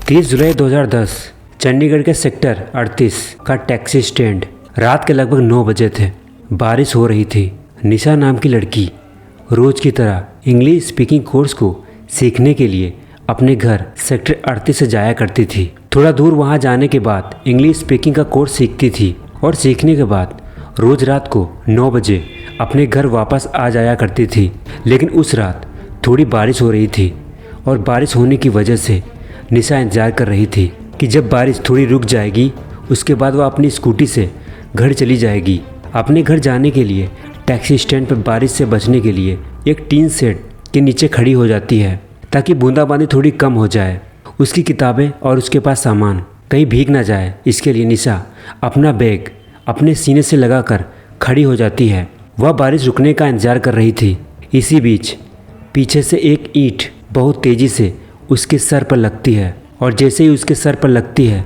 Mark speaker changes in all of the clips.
Speaker 1: 30 जुलाई 2010 चंडीगढ़ के सेक्टर 38 का taxi stand. रात के लगभग 9 बजे थे। बारिश हो रही थी। निशा नाम की लड़की रोज की तरह इंग्लिश स्पीकिंग कोर्स को सीखने के लिए अपने घर सेक्टर 38 से जाया करती थी। थोड़ा दूर वहां जाने के बाद इंग्लिश स्पीकिंग का कोर्स सीखती थी और सीखने के बाद रोज रात को 9 बजे अपने घर वापस आ जाया करती थी। लेकिन उस रात थोड़ी बारिश हो रही थी और बारिश होने की वजह से निशा इंतज़ार कर रही थी कि जब बारिश थोड़ी रुक जाएगी उसके बाद वह अपनी स्कूटी से घर चली जाएगी। अपने घर जाने के लिए टैक्सी स्टैंड पर बारिश से बचने के लिए एक टीन शेड के नीचे खड़ी हो जाती है ताकि बूंदाबांदी थोड़ी कम हो जाए। उसकी किताबें और उसके पास सामान कहीं भीग ना जाए, इसके लिए निशा अपना बैग अपने सीने से लगाकर खड़ी हो जाती है। वह बारिश रुकने का इंतज़ार कर रही थी। इसी बीच पीछे से एक ईंट बहुत तेज़ी से उसके सर पर लगती है और जैसे ही उसके सर पर लगती है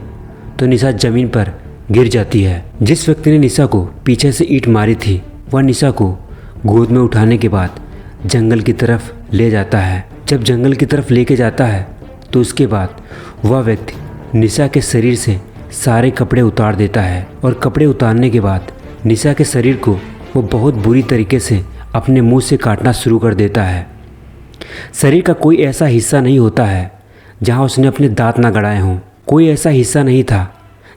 Speaker 1: तो निशा ज़मीन पर गिर जाती है। जिस व्यक्ति ने निशा को पीछे से ईंट मारी थी वह निशा को गोद में उठाने के बाद जंगल की तरफ ले जाता है। जब जंगल की तरफ लेके जाता है तो उसके बाद वह व्यक्ति निशा के शरीर से सारे कपड़े उतार देता है और कपड़े उतारने के बाद निशा के शरीर को वो बहुत बुरी तरीके से अपने मुंह से काटना शुरू कर देता है। शरीर का कोई ऐसा हिस्सा नहीं होता है जहां उसने अपने दांत ना गड़ाए हों। कोई ऐसा हिस्सा नहीं था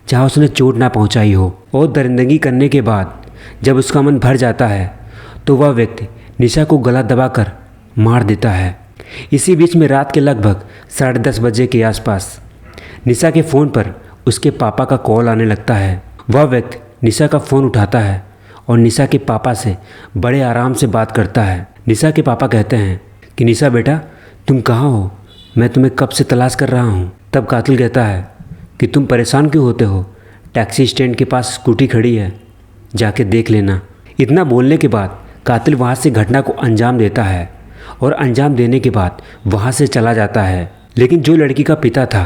Speaker 1: जहां उसने चोट ना पहुंचाई हो। और दरिंदगी करने के बाद जब उसका मन भर जाता है तो वह व्यक्ति निशा को गला दबाकर मार देता है। इसी बीच में रात के लगभग 10:30 बजे के आसपास निशा के फ़ोन पर उसके पापा का कॉल आने लगता है। वह व्यक्ति निशा का फ़ोन उठाता है और निशा के पापा से बड़े आराम से बात करता है। निशा के पापा कहते हैं कि निशा बेटा तुम कहाँ हो, मैं तुम्हें कब से तलाश कर रहा हूँ। तब कातिल कहता है कि तुम परेशान क्यों होते हो, टैक्सी स्टैंड के पास स्कूटी खड़ी है, जाके देख लेना। इतना बोलने के बाद कातिल वहाँ से घटना को अंजाम देता है और अंजाम देने के बाद वहाँ से चला जाता है। लेकिन जो लड़की का पिता था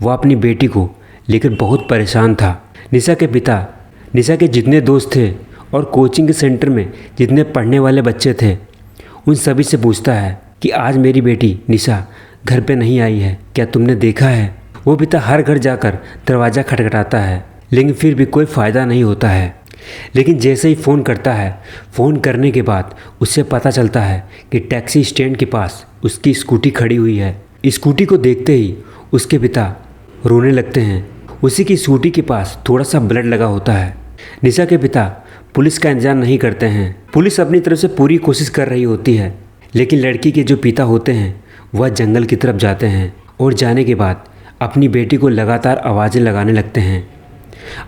Speaker 1: वह अपनी बेटी को लेकर बहुत परेशान था। निशा के पिता निशा के जितने दोस्त थे और कोचिंग के सेंटर में जितने पढ़ने वाले बच्चे थे उन सभी से पूछता है कि आज मेरी बेटी निशा घर पे नहीं आई है, क्या तुमने देखा है। वो पिता हर घर जाकर दरवाज़ा खटखटाता है लेकिन फिर भी कोई फ़ायदा नहीं होता है। लेकिन जैसे ही फ़ोन करता है, फ़ोन करने के बाद उससे पता चलता है कि टैक्सी स्टैंड के पास उसकी स्कूटी खड़ी हुई है। स्कूटी को देखते ही उसके पिता रोने लगते हैं। उसी की स्कूटी के पास थोड़ा सा ब्लड लगा होता है। निशा के पिता पुलिस का इंतजार नहीं करते हैं। पुलिस अपनी तरफ से पूरी कोशिश कर रही होती है लेकिन लड़की के जो पिता होते हैं वह जंगल की तरफ जाते हैं और जाने के बाद अपनी बेटी को लगातार आवाज़ें लगाने लगते हैं।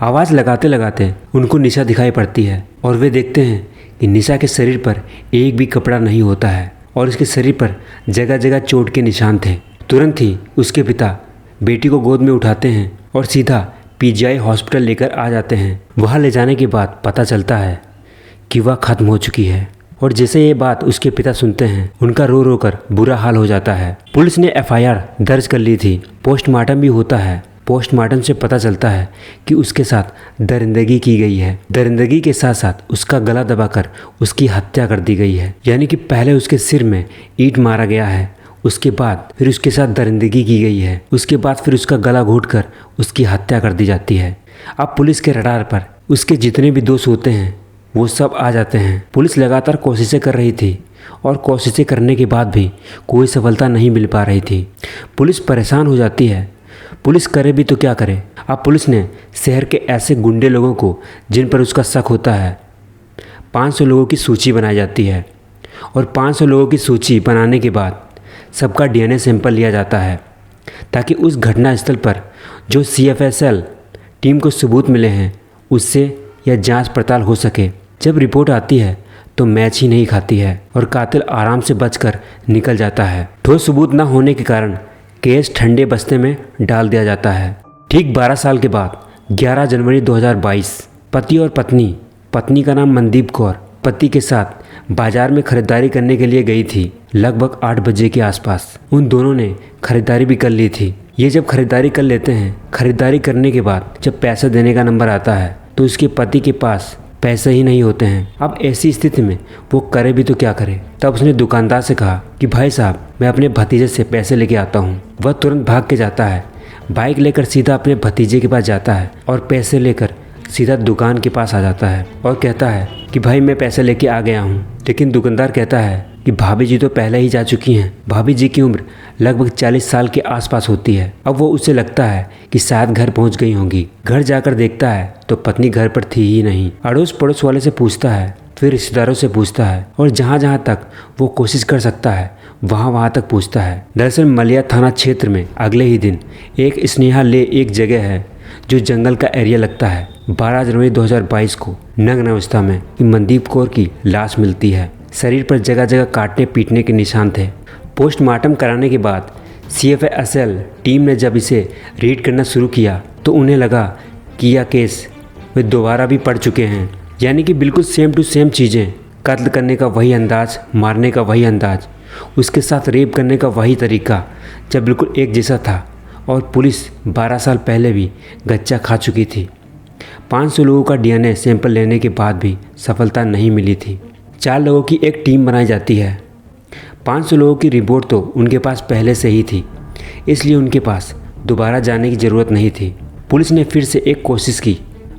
Speaker 1: आवाज़ लगाते लगाते उनको निशा दिखाई पड़ती है और वे देखते हैं कि निशा के शरीर पर एक भी कपड़ा नहीं होता है और उसके शरीर पर जगह जगह चोट के निशान थे। तुरंत ही उसके पिता बेटी को गोद में उठाते हैं और सीधा पीजीआई हॉस्पिटल लेकर आ जाते हैं। वहाँ ले जाने के बाद पता चलता है कि वह ख़त्म हो चुकी है और जैसे ये बात उसके पिता सुनते हैं उनका रो रो कर बुरा हाल हो जाता है। पुलिस ने एफआईआर दर्ज कर ली थी। पोस्टमार्टम भी होता है। पोस्टमार्टम से पता चलता है कि उसके साथ दरिंदगी की गई है। दरिंदगी के साथ साथ उसका गला दबाकर उसकी हत्या कर दी गई है। यानी कि पहले उसके सिर में ईंट मारा गया है, उसके बाद फिर उसके साथ दरिंदगी की गई है, उसके बाद फिर उसका गला घोंटकर उसकी हत्या कर दी जाती है। अब पुलिस के रडार पर उसके जितने भी दोस्त होते हैं वो सब आ जाते हैं। पुलिस लगातार कोशिशें कर रही थी और कोशिशें करने के बाद भी कोई सफलता नहीं मिल पा रही थी। पुलिस परेशान हो जाती है। पुलिस करे भी तो क्या करे। अब पुलिस ने शहर के ऐसे गुंडे लोगों को जिन पर उसका शक होता है 500 लोगों की सूची बनाई जाती है और 500 लोगों की सूची बनाने के बाद सबका डीएनए सैंपल लिया जाता है ताकि उस घटना स्थल पर जो सीएफएसएल टीम को सबूत मिले हैं उससे यह जांच पड़ताल हो सके। जब रिपोर्ट आती है तो मैच ही नहीं खाती है और कातिल आराम से बचकर निकल जाता है। ठोस सबूत न होने के कारण केस ठंडे बस्ते में डाल दिया जाता है। ठीक 12 साल के बाद 11 जनवरी 2022 पति और पत्नी का नाम मनदीप कौर पति के साथ बाजार में खरीदारी करने के लिए गई थी। लगभग 8 बजे के आसपास उन दोनों ने खरीदारी भी कर ली थी। ये जब खरीदारी कर लेते हैं, खरीदारी करने के बाद जब पैसा देने का नंबर आता है तो उसके पति के पास पैसे ही नहीं होते हैं। अब ऐसी स्थिति में वो करे भी तो क्या करे। तब उसने दुकानदार से कहा कि भाई साहब मैं अपने भतीजे से पैसे लेके आता हूँ। वह तुरंत भाग के जाता है। बाइक लेकर सीधा अपने भतीजे के पास जाता है और पैसे लेकर सीधा दुकान के पास आ जाता है और कहता है कि भाई मैं पैसे लेके आ गया हूँ। लेकिन दुकानदार कहता है कि भाभी जी तो पहले ही जा चुकी हैं। भाभी जी की उम्र लगभग 40 साल के आसपास होती है। अब वो उसे लगता है कि शायद घर पहुंच गई होंगी। घर जाकर देखता है तो पत्नी घर पर थी ही नहीं। अड़ोस पड़ोस वाले से पूछता है, फिर रिश्तेदारों से पूछता है और जहाँ जहाँ तक वो कोशिश कर सकता है वहाँ तक पूछता है। दरअसल मलिया थाना क्षेत्र में अगले ही दिन एक स्नेहा ले एक जगह है जो जंगल का एरिया लगता है। 12 जनवरी 2022 को नग्न अवस्था में मनदीप कौर की लाश मिलती है। शरीर पर जगह जगह काटने पीटने के निशान थे। पोस्टमार्टम कराने के बाद CFA टीम ने जब इसे रीड करना शुरू किया तो उन्हें लगा कि यह केस वे दोबारा भी पढ़ चुके हैं। यानी कि बिल्कुल सेम टू सेम चीज़ें, कत्ल करने का वही अंदाज, मारने का वही अंदाज, उसके साथ रेप करने का वही तरीका, जब बिल्कुल एक जैसा था। और पुलिस 12 साल पहले भी गच्चा खा चुकी थी। 500 लोगों का DNA सैंपल लेने के बाद भी सफलता नहीं मिली थी। 4 लोगों की एक टीम बनाई जाती है। 500 लोगों की रिपोर्ट तो उनके पास पहले से ही थी, इसलिए उनके पास दोबारा जाने की ज़रूरत नहीं थी। पुलिस ने फिर से एक कोशिश की।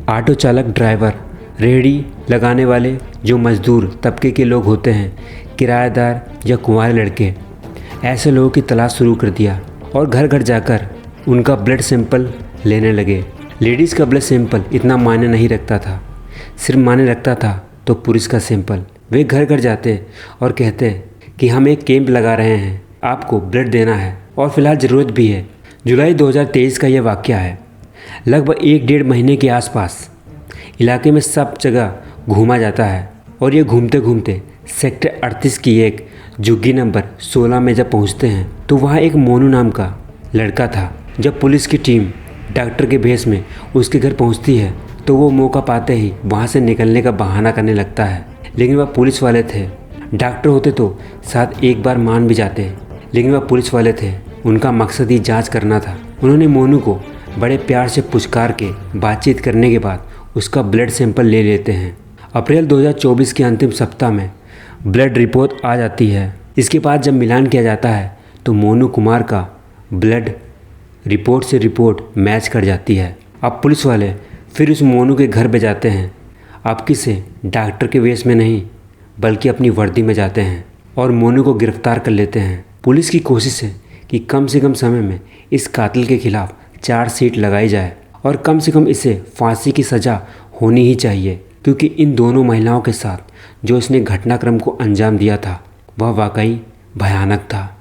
Speaker 1: ऑटो चालक, ड्राइवर, रेहड़ी लगाने वाले, जो मजदूर तबके के लोग होते हैं, किराएदार या कुंवारे लड़के, ऐसे लोगों की तलाश शुरू कर दिया और घर घर जाकर उनका ब्लड सैंपल लेने लगे। लेडीज़ का ब्लड सैंपल इतना मायने नहीं रखता था, सिर्फ मायने रखता था तो पुरुष का सैंपल। वे घर घर जाते और कहते कि हम एक कैंप लगा रहे हैं, आपको ब्लड देना है और फिलहाल ज़रूरत भी है। जुलाई 2023 का यह वाक़या है। लगभग 1-1.5 महीने के आसपास इलाके में सब जगह घूमा जाता है और ये घूमते घूमते सेक्टर 38 की एक झुग्गी नंबर 16 में जब पहुंचते हैं तो वहाँ एक मोनू नाम का लड़का था। जब पुलिस की टीम डॉक्टर के भेष में उसके घर पहुंचती है तो वो मौका पाते ही वहाँ से निकलने का बहाना करने लगता है। लेकिन वह पुलिस वाले थे। डॉक्टर होते तो साथ एक बार मान भी जाते, लेकिन वह पुलिस वाले थे। उनका मकसद ही जांच करना था। उन्होंने मोनू को बड़े प्यार से पुचकार के बातचीत करने के बाद उसका ब्लड सैंपल ले लेते हैं। अप्रैल 2024 के अंतिम सप्ताह में ब्लड रिपोर्ट आ जाती है। इसके बाद जब मिलान किया जाता है तो मोनू कुमार का ब्लड रिपोर्ट से रिपोर्ट मैच कर जाती है। अब पुलिस वाले फिर उस मोनू के घर पे जाते हैं। अब किसे डॉक्टर के वेश में नहीं बल्कि अपनी वर्दी में जाते हैं और मोनू को गिरफ्तार कर लेते हैं। पुलिस की कोशिश है कि कम से कम समय में इस कातिल के खिलाफ चार्जशीट लगाई जाए और कम से कम इसे फांसी की सज़ा होनी ही चाहिए, क्योंकि इन दोनों महिलाओं के साथ जो इसने घटनाक्रम को अंजाम दिया था वह वाकई भयानक था।